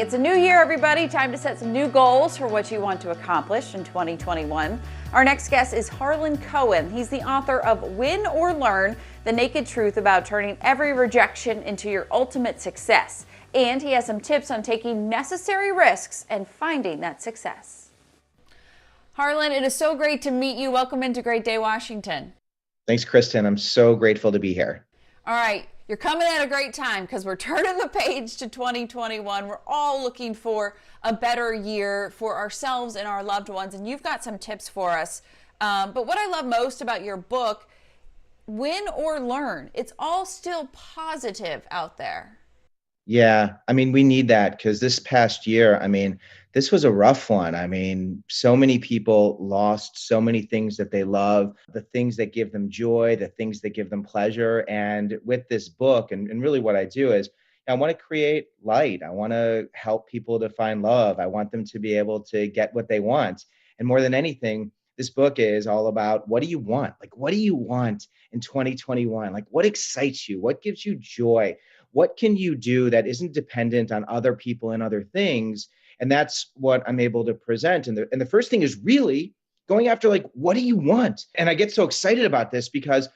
It's a new year, everybody. Time to set some new goals for what you want to accomplish in 2021. Our next guest is Harlan Cohen. He's the author of Win or Learn: The Naked Truth About Turning Every Rejection into Your Ultimate Success. And he has some tips on taking necessary risks and finding that success. Harlan, it is so great to meet you. Welcome into Great Day, Washington. Thanks, Kristen. I'm so grateful to be here. All right. You're coming at a great time because we're turning the page to 2021. We're all looking for a better year for ourselves and our loved ones, and you've got some tips for us. But what I love most about your book, Win or Learn, it's all still positive out there. Yeah, we need that because this past year, this was a rough one. So many people lost so many things that they love, the things that give them joy, the things that give them pleasure. And with this book, and really what I do is I want to create light. I want to help people to find love. I want them to be able to get what they want. And more than anything, this book is all about, what do you want? Like, what do you want in 2021? Like, what excites you? What gives you joy? What can you do that isn't dependent on other people and other things? And that's what I'm able to present. And the first thing is really going after, like, what do you want? And I get so excited about this because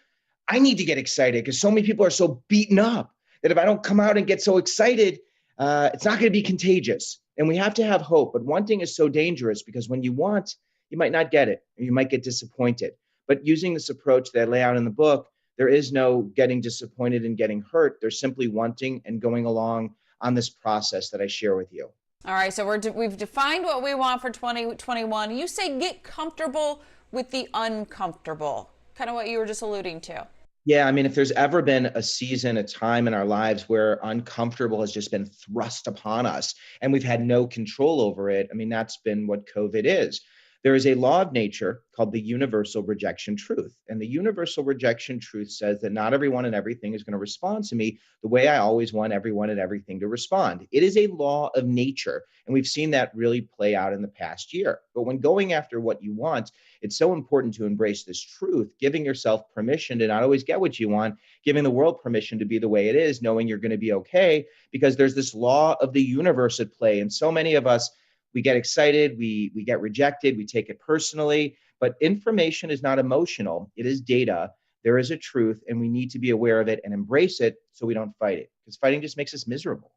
I need to get excited because so many people are so beaten up that if I don't come out and get so excited, it's not going to be contagious. And we have to have hope. But wanting is so dangerous because when you want, you might not get it, or you might get disappointed. But using this approach that I lay out in the book, there is no getting disappointed and getting hurt. There's simply wanting and going along on this process that I share with you. All right, so we've defined what we want for 2021. You say get comfortable with the uncomfortable, kind of what you were just alluding to. Yeah, if there's ever been a season, a time in our lives where uncomfortable has just been thrust upon us and we've had no control over it, that's been what COVID is. There is a law of nature called the universal rejection truth. And the universal rejection truth says that not everyone and everything is going to respond to me the way I always want everyone and everything to respond. It is a law of nature. And we've seen that really play out in the past year. But when going after what you want, it's so important to embrace this truth, giving yourself permission to not always get what you want, giving the world permission to be the way it is, knowing you're going to be okay, because there's this law of the universe at play. And so many of us, we get excited, we get rejected, we take it personally, but information is not emotional. It is data. There is a truth, and we need to be aware of it and embrace it so we don't fight it, because fighting just makes us miserable.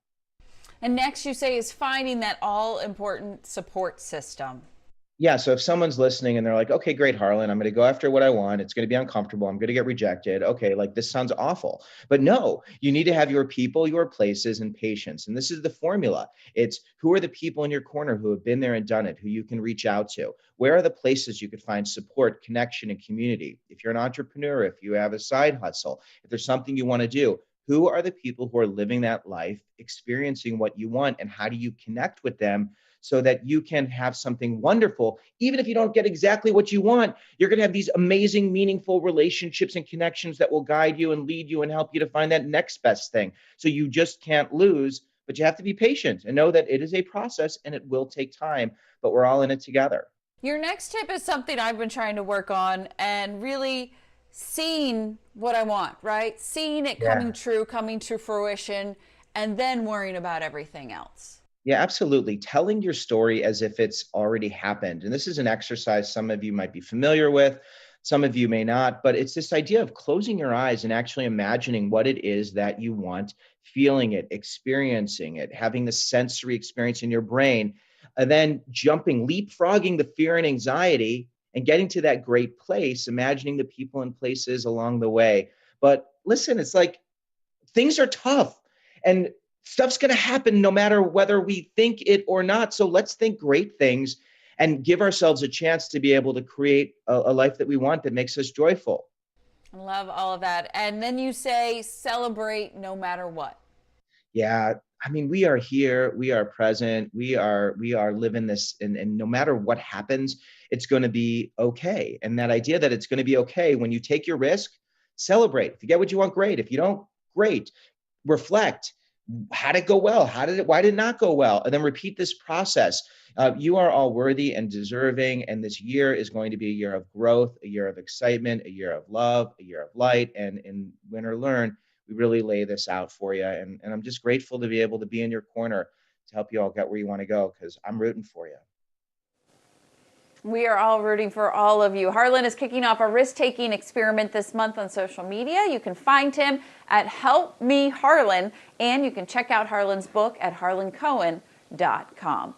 And next you say is finding that all-important support system. Yeah, so if someone's listening and they're like, okay, great, Harlan, I'm going to go after what I want. It's going to be uncomfortable. I'm going to get rejected. Okay, like this sounds awful. But no, you need to have your people, your places, and patience. And this is the formula. It's who are the people in your corner who have been there and done it, who you can reach out to? Where are the places you could find support, connection, and community? If you're an entrepreneur, if you have a side hustle, if there's something you want to do, who are the people who are living that life, experiencing what you want, and how do you connect with them so that you can have something wonderful? Even if you don't get exactly what you want, you're going to have these amazing, meaningful relationships and connections that will guide you and lead you and help you to find that next best thing. So you just can't lose, but you have to be patient and know that it is a process and it will take time, but we're all in it together. Your next tip is something I've been trying to work on and really seeing what I want, right? Seeing it coming true, coming to fruition, and then worrying about everything else. Yeah, absolutely. Telling your story as if it's already happened. And this is an exercise some of you might be familiar with, some of you may not, but it's this idea of closing your eyes and actually imagining what it is that you want, feeling it, experiencing it, having the sensory experience in your brain, and then leapfrogging the fear and anxiety and getting to that great place, imagining the people and places along the way. But listen, it's like things are tough and stuff's going to happen no matter whether we think it or not. So let's think great things and give ourselves a chance to be able to create a life that we want that makes us joyful. I love all of that. And then you say celebrate no matter what. Yeah. We are here, we are present, we are living this, and no matter what happens, it's going to be okay. And that idea that it's going to be okay when you take your risk, celebrate. If you get what you want, great. If you don't, great. Reflect. How did it go well? Why did it not go well? And then repeat this process. You are all worthy and deserving. And this year is going to be a year of growth, a year of excitement, a year of love, a year of light. And in Win or Learn, we really lay this out for you. And I'm just grateful to be able to be in your corner to help you all get where you want to go, because I'm rooting for you. We are all rooting for all of you. Harlan is kicking off a risk-taking experiment this month on social media. You can find him at Help Me Harlan, and you can check out Harlan's book at harlancohen.com.